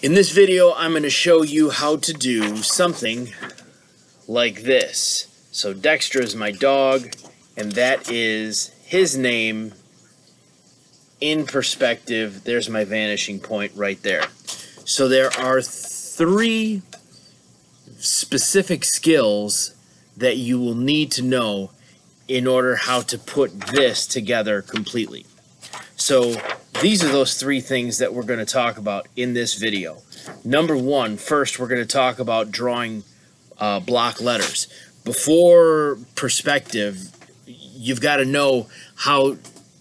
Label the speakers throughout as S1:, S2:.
S1: In this video, I'm going to show you how to do something like this. So Dexter is my dog, and that is his name in perspective. There's my vanishing point right there. So there are three specific skills that you will need to know in order how to put this together completely. So these are those three things that we're going to talk about in this video. Number one, first we're going to talk about drawing block letters. Before perspective, you've got to know how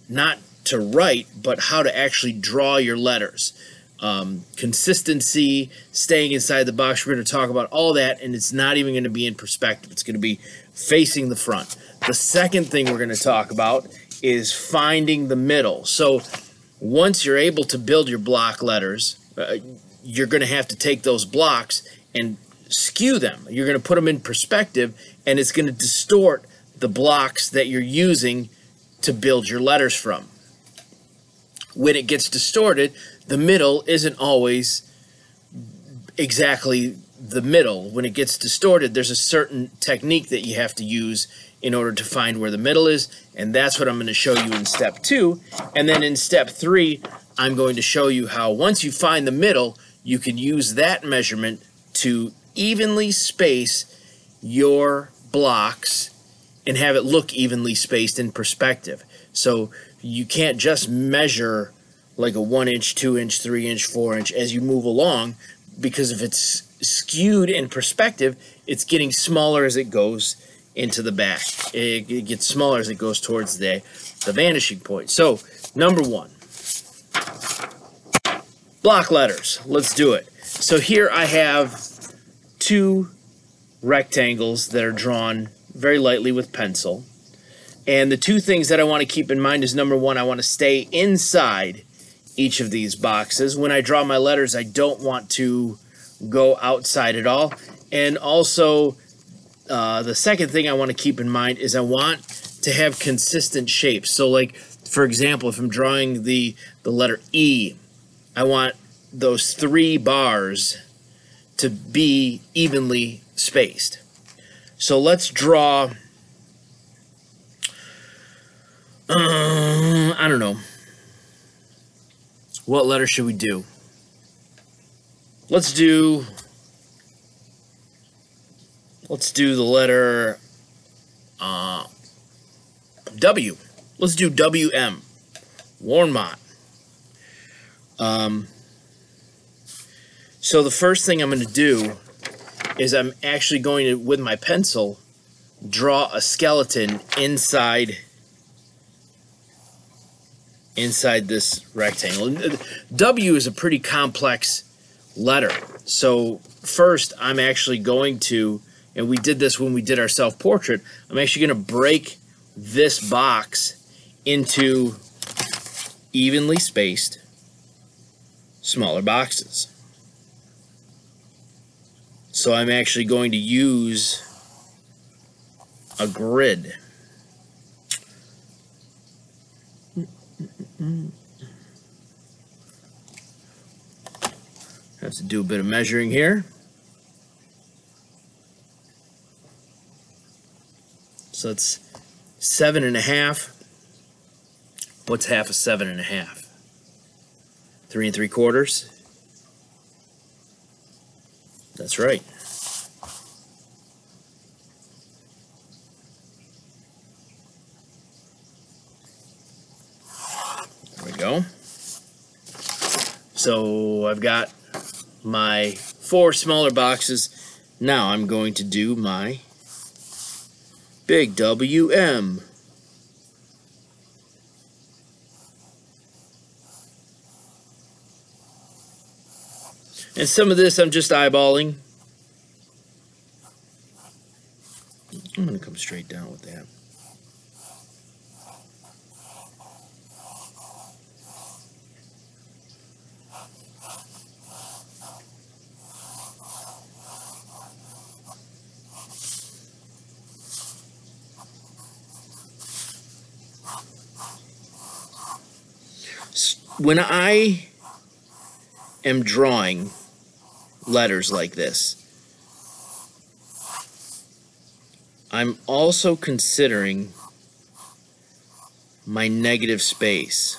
S1: not to write, but how to actually draw your letters. Consistency, staying inside the box, we're going to talk about all that, and it's not even going to be in perspective. It's going to be facing the front. The second thing we're going to talk about is finding the middle. So once you're able to build your block letters, you're going to have to take those blocks and skew them. You're going to put them in perspective, and it's going to distort the blocks that you're using to build your letters from. When it gets distorted, the middle isn't always exactly the middle. When it gets distorted, there's a certain technique that you have to use in order to find where the middle is, and that's what I'm going to show you in step 2. And then in step 3, I'm going to show you how once you find the middle, you can use that measurement to evenly space your blocks and have it look evenly spaced in perspective. So you can't just measure like a 1 inch, 2 inch, 3 inch, 4 inch as you move along, because if it's skewed in perspective, it's getting smaller as it goes into the back. It gets smaller as it goes towards the vanishing point. So, number one, block letters. Let's do it. So here I have 2 rectangles that are drawn very lightly with pencil. And the 2 things that I want to keep in mind is, number one, I want to stay inside each of these boxes. When I draw my letters, I don't want to go outside at all. And also, the second thing I want to keep in mind is I want to have consistent shapes. So like, for example, if I'm drawing the letter E, I want those 3 bars to be evenly spaced. So let's draw, I don't know. What letter should we do? Let's do the letter W. Let's do WM. Warmont. So the first thing I'm going to do is I'm actually going to, with my pencil, draw a skeleton inside this rectangle. W is a pretty complex letter. So first I'm actually going to, and we did this when we did our self-portrait, I'm actually going to break this box into evenly spaced smaller boxes. So I'm actually going to use a grid. Have to do a bit of measuring here. So it's 7.5. What's half of 7.5? 3 3/4. That's right. There we go. So I've got my 4 smaller boxes. Now I'm going to do my big WM. And some of this I'm just eyeballing. I'm going to come straight down with that. When I am drawing letters like this. I'm also considering my negative space.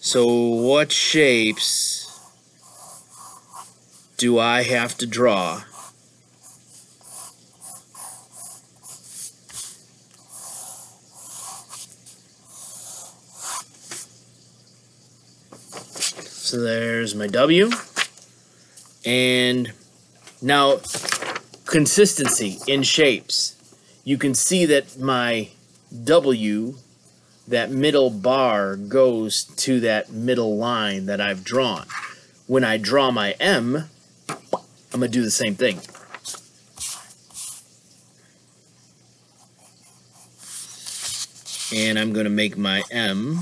S1: So what shapes do I have to draw so there's my W. And now consistency in shapes. You can see that my W, that middle bar, goes to that middle line that I've drawn. When I draw my M, I'm going to do the same thing. And I'm going to make my M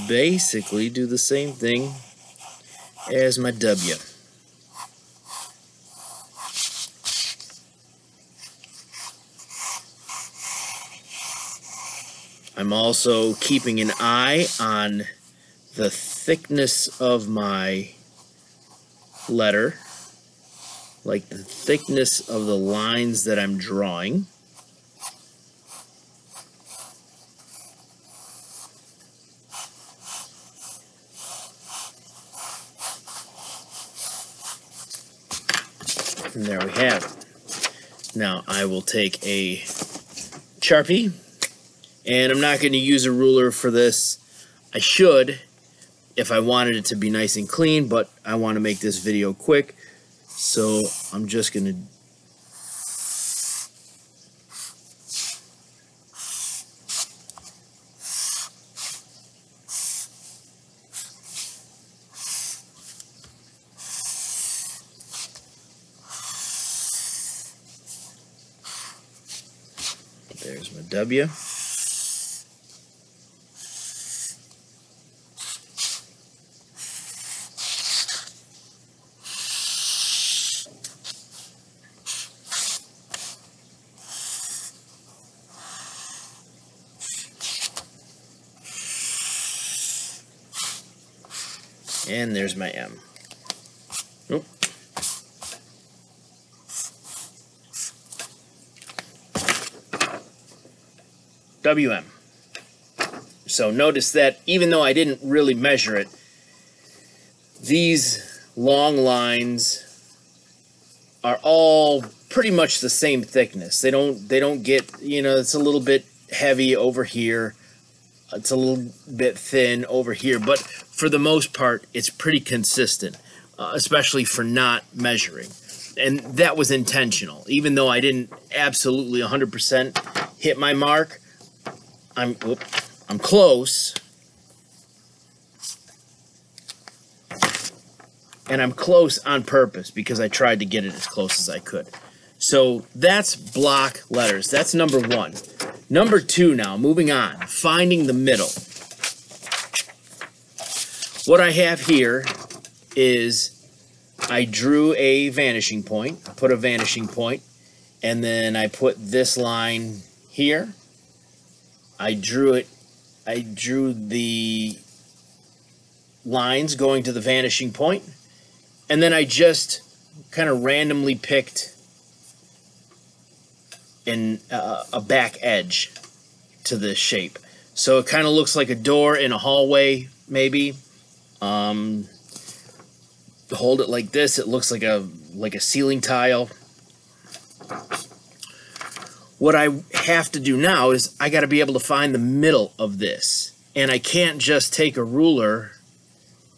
S1: basically do the same thing as my W. I'm also keeping an eye on the thickness of my letter, like the thickness of the lines that I'm drawing. And there we have it. Now I will take a Sharpie, and I'm not going to use a ruler for this. I should if I wanted it to be nice and clean, but I want to make this video quick, so I'm just going to there's my W. And there's my M. Nope. WM. So notice that even though I didn't really measure it, these long lines are all pretty much the same thickness. They don't get, you know, it's a little bit heavy over here. It's a little bit thin over here, but for the most part, it's pretty consistent, especially for not measuring. And that was intentional. Even though I didn't absolutely 100% hit my mark, I'm close. And I'm close on purpose because I tried to get it as close as I could. So that's block letters. That's number one. Number two now, moving on, finding the middle. What I have here is I drew a vanishing point, I put a vanishing point, and then I put this line here. I drew the lines going to the vanishing point, and then I just kind of randomly picked a back edge to this shape. So it kind of looks like a door in a hallway, maybe. Hold it like this, it looks like a ceiling tile. What I have to do now is I got to be able to find the middle of this. And I can't just take a ruler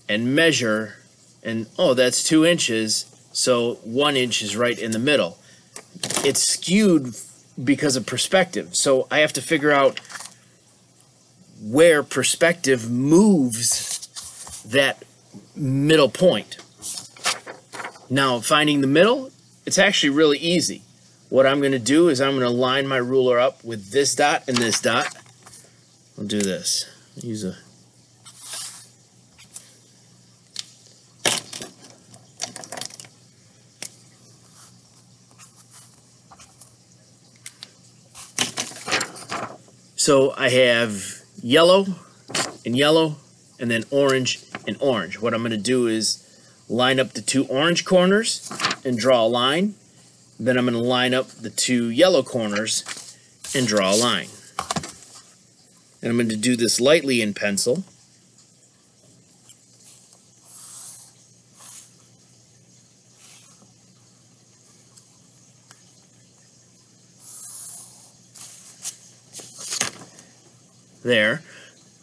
S1: and measure and, oh, that's 2 inches, so 1 inch is right in the middle. It's skewed because of perspective. So I have to figure out where perspective moves that middle point. Now, finding the middle, it's actually really easy. What I'm going to do is I'm going to line my ruler up with this dot and this dot. I'll do this. Use a So I have yellow and yellow and then orange and orange. What I'm going to do is line up the two orange corners and draw a line. Then I'm going to line up the two yellow corners and draw a line. And I'm going to do this lightly in pencil. There.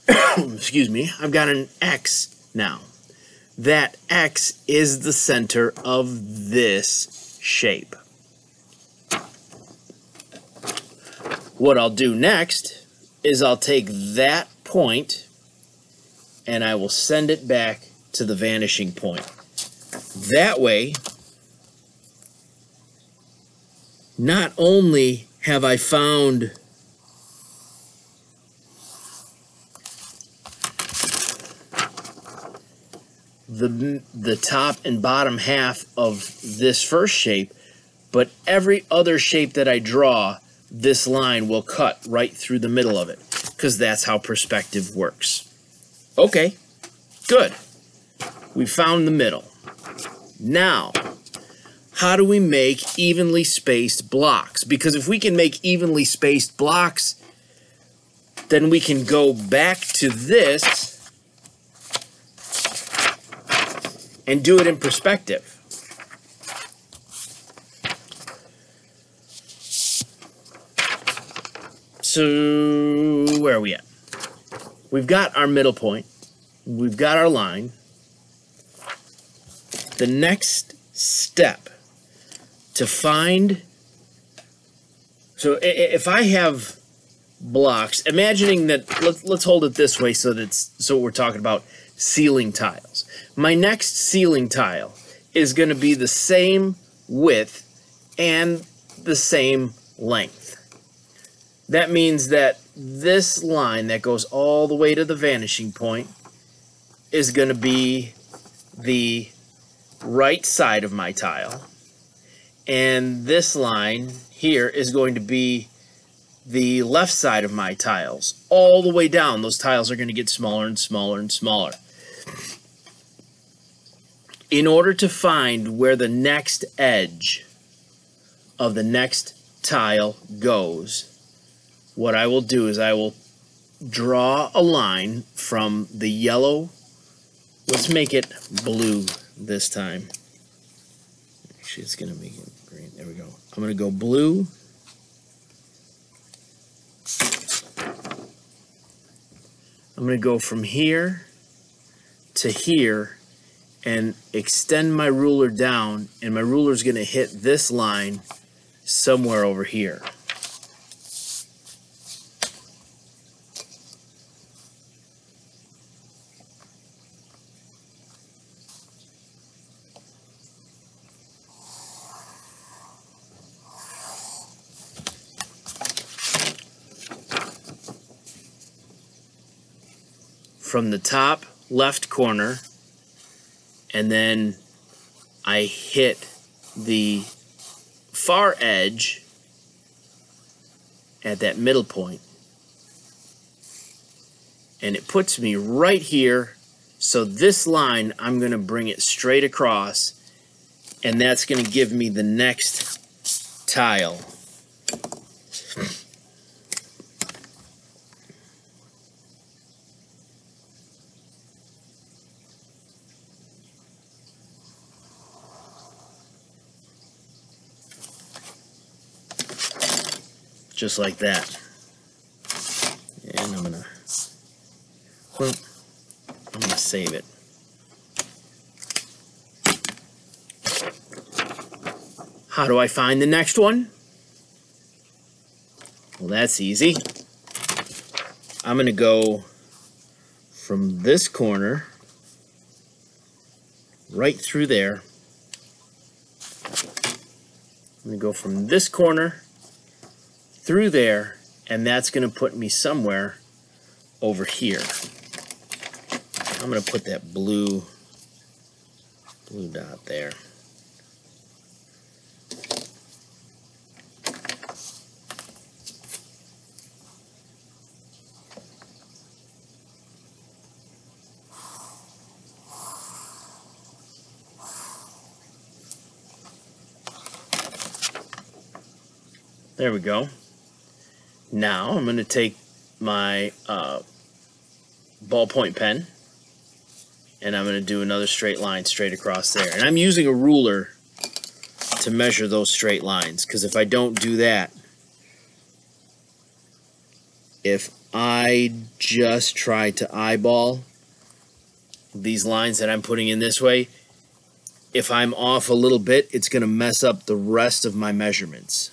S1: Excuse me. I've got an X now. That X is the center of this shape. What I'll do next is I'll take that point and I will send it back to the vanishing point. That way, not only have I found the top and bottom half of this first shape, but every other shape that I draw, this line will cut right through the middle of it, because that's how perspective works. Okay, good. We found the middle. Now, how do we make evenly spaced blocks? Because if we can make evenly spaced blocks, then we can go back to this and do it in perspective. So, where are we at? We've got our middle point. We've got our line. The next step to find... So, if I have blocks, imagining that... Let's hold it this way so we're talking about ceiling tiles. My next ceiling tile is going to be the same width and the same length. That means that this line that goes all the way to the vanishing point is going to be the right side of my tile. And this line here is going to be the left side of my tiles. All the way down, those tiles are going to get smaller and smaller and smaller. In order to find where the next edge of the next tile goes, what I will do is I will draw a line from the yellow. Let's make it blue this time. Actually, it's going to make it green. There we go. I'm going to go blue. I'm going to go from here to here and extend my ruler down, and my ruler is going to hit this line somewhere over here. From the top left corner, and then I hit the far edge at that middle point, and it puts me right here. So this line, I'm going to bring it straight across, and that's going to give me the next tile. Just like that. And I'm gonna save it. How do I find the next one? Well, that's easy. I'm gonna go from this corner right through there. I'm gonna go from this corner through there, and that's going to put me somewhere over here. I'm going to put that blue dot there. There we go. Now I'm going to take my ballpoint pen, and I'm going to do another straight line straight across there. And I'm using a ruler to measure those straight lines, because if I don't do that, if I just try to eyeball these lines that I'm putting in this way, if I'm off a little bit, it's going to mess up the rest of my measurements.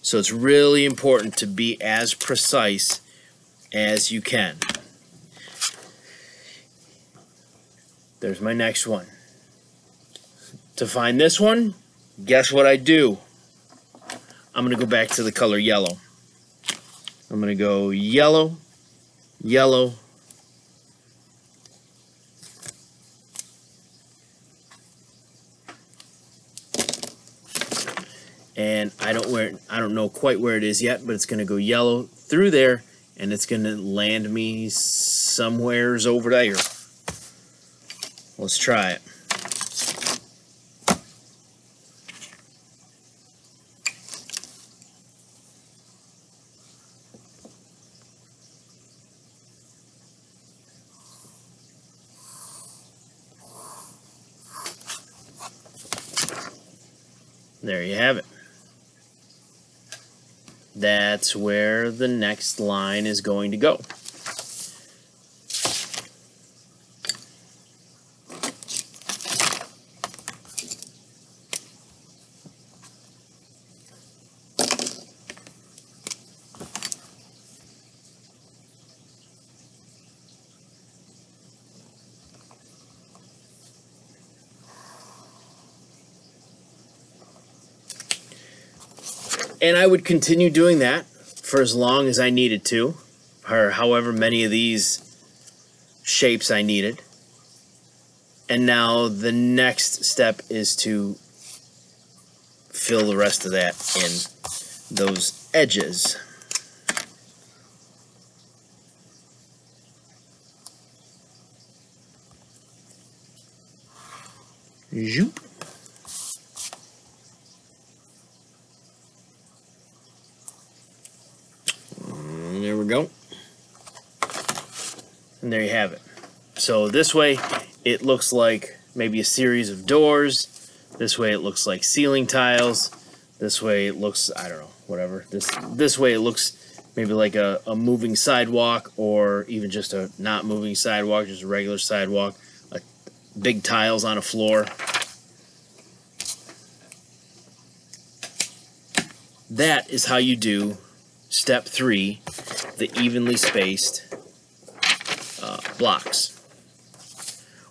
S1: So it's really important to be as precise as you can. There's my next one. To find this one, guess what I do? I'm going to go back to the color yellow. I'm going to go yellow, yellow, and I don't know quite where it is yet, but it's going to go yellow through there, and it's going to land me somewheres over there. Let's try it. There you have it. That's where the next line is going to go. And I would continue doing that for as long as I needed to, or however many of these shapes I needed. And now the next step is to fill the rest of that in those edges. Zoop. There we go. And there you have it. So this way it looks like maybe a series of doors. This way it looks like ceiling tiles. This way it looks, I don't know, whatever. This way it looks maybe like a moving sidewalk, or even just a not moving sidewalk, just a regular sidewalk. Big tiles on a floor. That is how you do step 3, the evenly spaced blocks.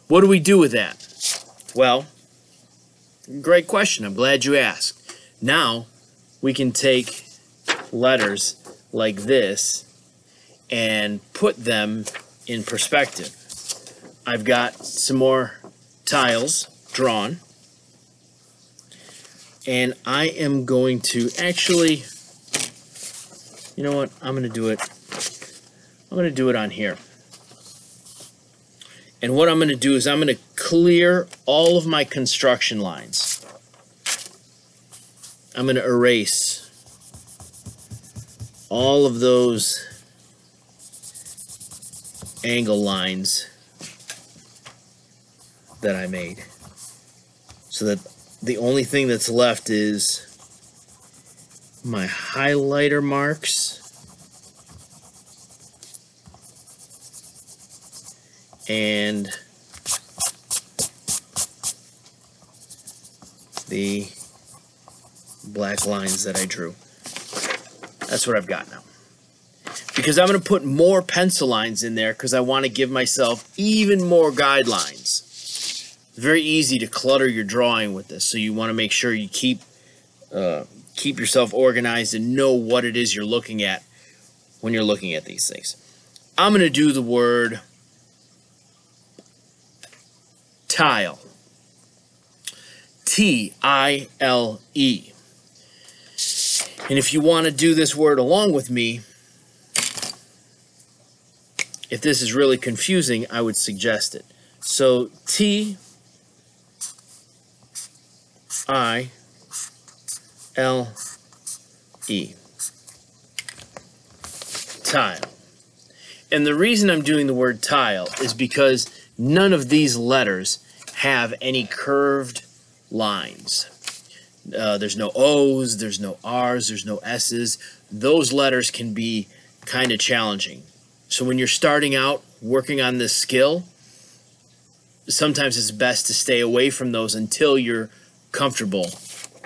S1: What do we do with that? Well, great question. I'm glad you asked. Now we can take letters like this and put them in perspective. I've got some more tiles drawn, and I am going to actually, you know what, I'm going to do it on here. And what I'm going to do is I'm going to clear all of my construction lines. I'm going to erase all of those angle lines that I made, so that the only thing that's left is my highlighter marks and the black lines that I drew. That's what I've got now. Because I'm going to put more pencil lines in there because I want to give myself even more guidelines. It's very easy to clutter your drawing with this, so you want to make sure you keep yourself organized and know what it is you're looking at when you're looking at these things. I'm going to do the word tile. T-I-L-E. And if you want to do this word along with me, if this is really confusing, I would suggest it. So T-I-L-E. E. Tile. And the reason I'm doing the word tile is because none of these letters have any curved lines. There's no O's, there's no R's, there's no S's. Those letters can be kind of challenging. So when you're starting out working on this skill, sometimes it's best to stay away from those until you're comfortable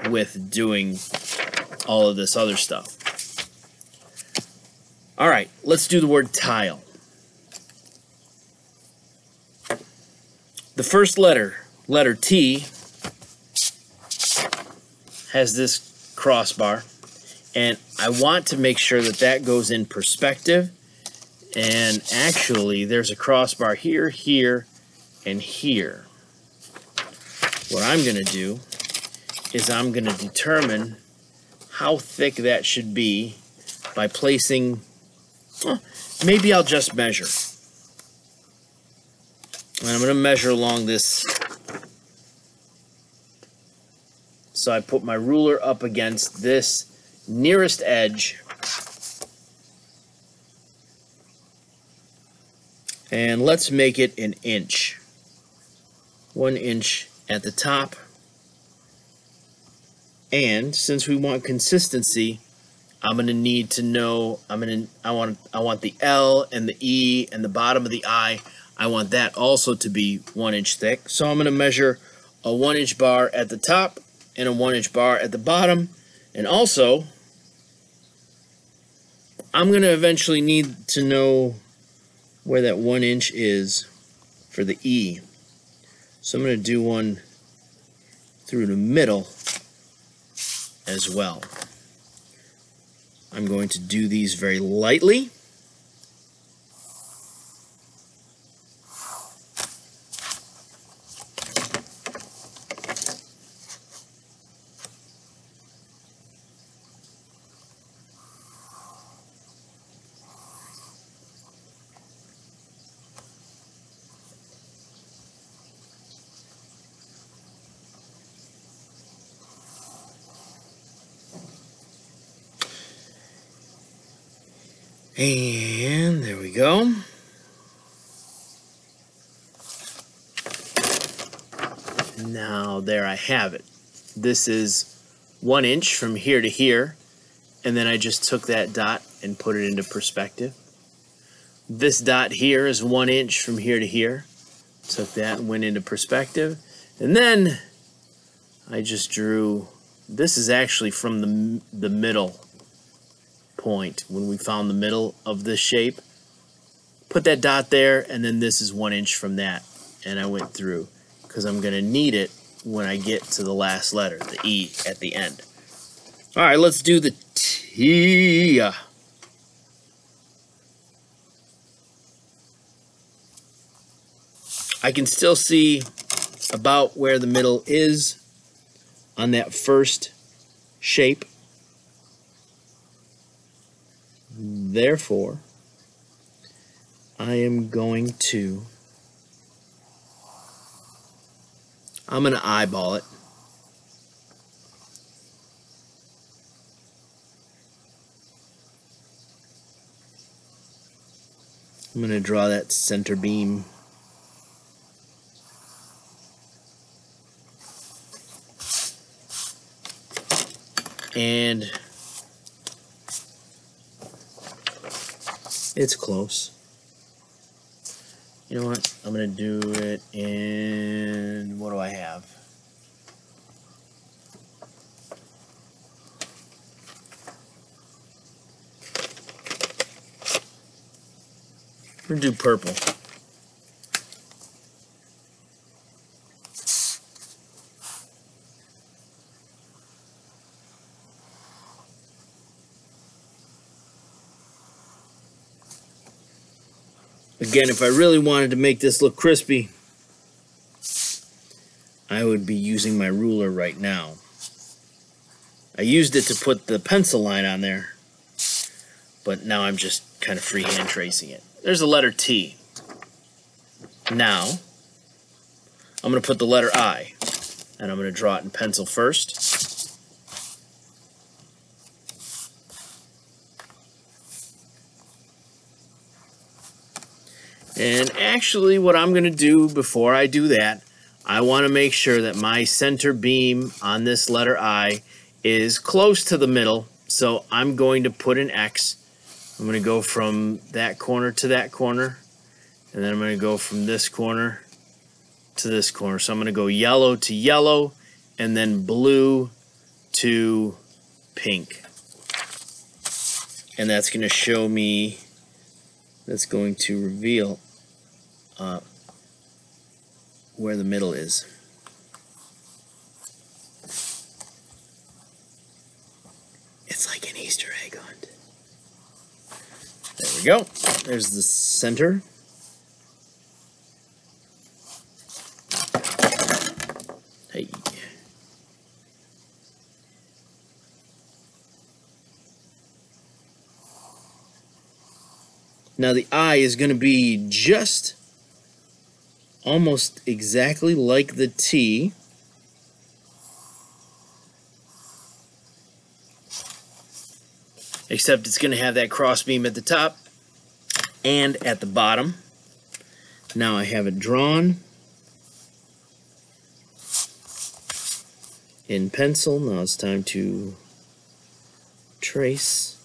S1: with doing all of this other stuff. All right, let's do the word tile. The first letter, letter T, has this crossbar, and I want to make sure that that goes in perspective. And actually, there's a crossbar here, here, and here. What I'm going to do is I'm going to determine how thick that should be by placing, maybe I'll just measure. And I'm going to measure along this. So I put my ruler up against this nearest edge. And let's make it an inch. 1 inch at the top. And since we want consistency, I'm going to need to know, I want the L and the E and the bottom of the I. I want that also to be 1 inch thick. So I'm going to measure a 1 inch bar at the top and a 1 inch bar at the bottom. And also, I'm going to eventually need to know where that 1 inch is for the E. So I'm going to do one through the middle as well. I'm going to do these very lightly. And there we go. Now there I have it. This is 1 inch from here to here, and then I just took that dot and put it into perspective. This dot here is 1 inch from here to here. Took that and went into perspective. And then I just drew, this is actually from the middle point, when we found the middle of this shape. Put that dot there, and then this is 1 inch from that. And I went through, because I'm going to need it when I get to the last letter, the E at the end. All right, let's do the T. I can still see about where the middle is on that first shape. Therefore, I am going to, I'm going to eyeball it. I'm going to draw that center beam. And it's close. You know what? I'm going to do it in, what do I have? I'm going to do purple. Again, if I really wanted to make this look crispy, I would be using my ruler right now. I used it to put the pencil line on there, but now I'm just kind of freehand tracing it. There's the letter T. Now, I'm going to put the letter I, and I'm going to draw it in pencil first. And actually what I'm going to do before I do that, I want to make sure that my center beam on this letter I is close to the middle. So I'm going to put an X. I'm going to go from that corner to that corner. And then I'm going to go from this corner to this corner. So I'm going to go yellow to yellow and then blue to pink. And that's going to show me, that's going to reveal where the middle is. It's like an Easter egg hunt. There we go. There's the center. Hey. Now the eye is going to be just almost exactly like the T. Except it's going to have that cross beam at the top and at the bottom. Now I have it drawn in pencil. Now it's time to trace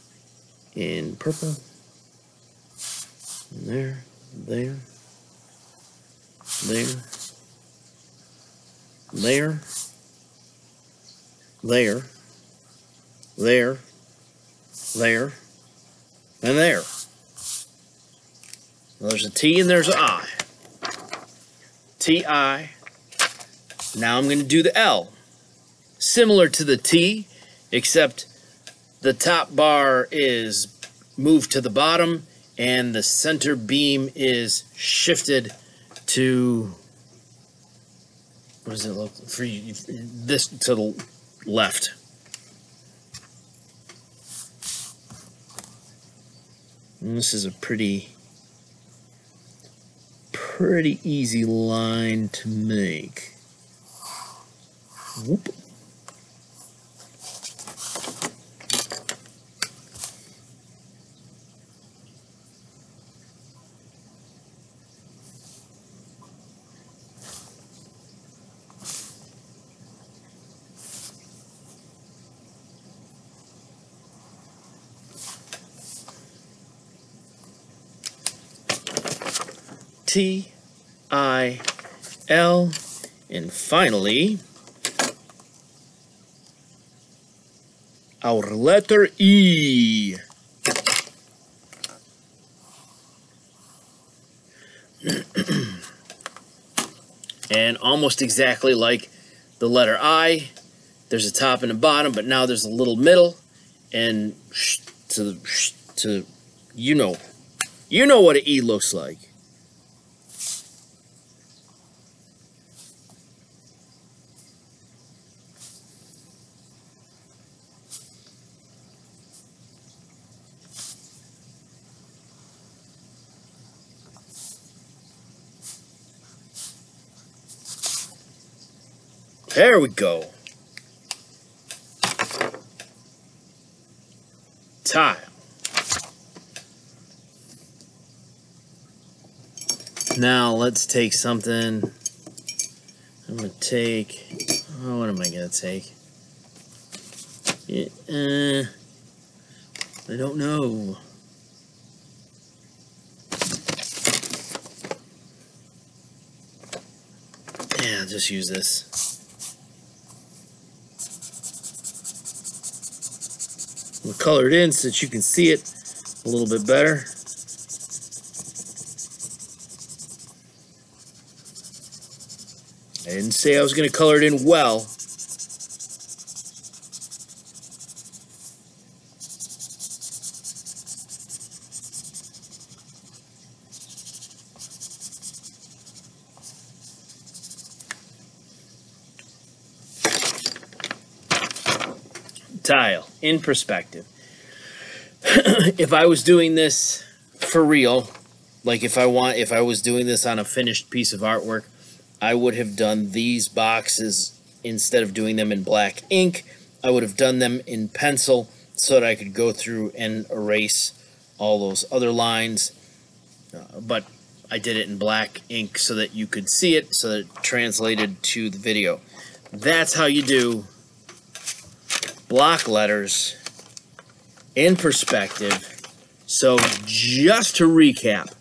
S1: in purple. And there, there, there, there, there, there, there, and there. Well, there's a T and there's an I. T-I. Now I'm going to do the L. Similar to the T, except the top bar is moved to the bottom and the center beam is shifted to, what does it look for you? This to the left. And this is a pretty easy line to make. Whoop. T-I-L, and finally, our letter E. And almost exactly like the letter I, there's a top and a bottom, but now there's a little middle, and you know what an E looks like. There we go. Tile. Now let's take something. I'm going to take, oh, what am I going to take? I don't know. Yeah, I'll just use this. We'll color it in so that you can see it a little bit better. I didn't say I was going to color it in well. Tile in perspective. If I was doing this for real, like if I was doing this on a finished piece of artwork, I would have done these boxes instead of doing them in black ink. I would have done them in pencil so that I could go through and erase all those other lines. But I did it in black ink so that you could see it, so that it translated to the video. That's how you do block letters in perspective. So just to recap,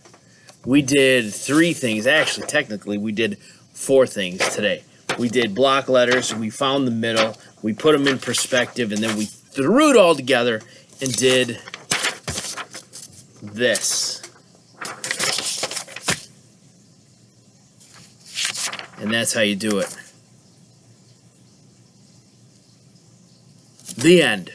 S1: we did 3 things. Actually, technically, we did 4 things today. We did block letters, we found the middle, we put them in perspective, and then we threw it all together and did this. And that's how you do it. The end.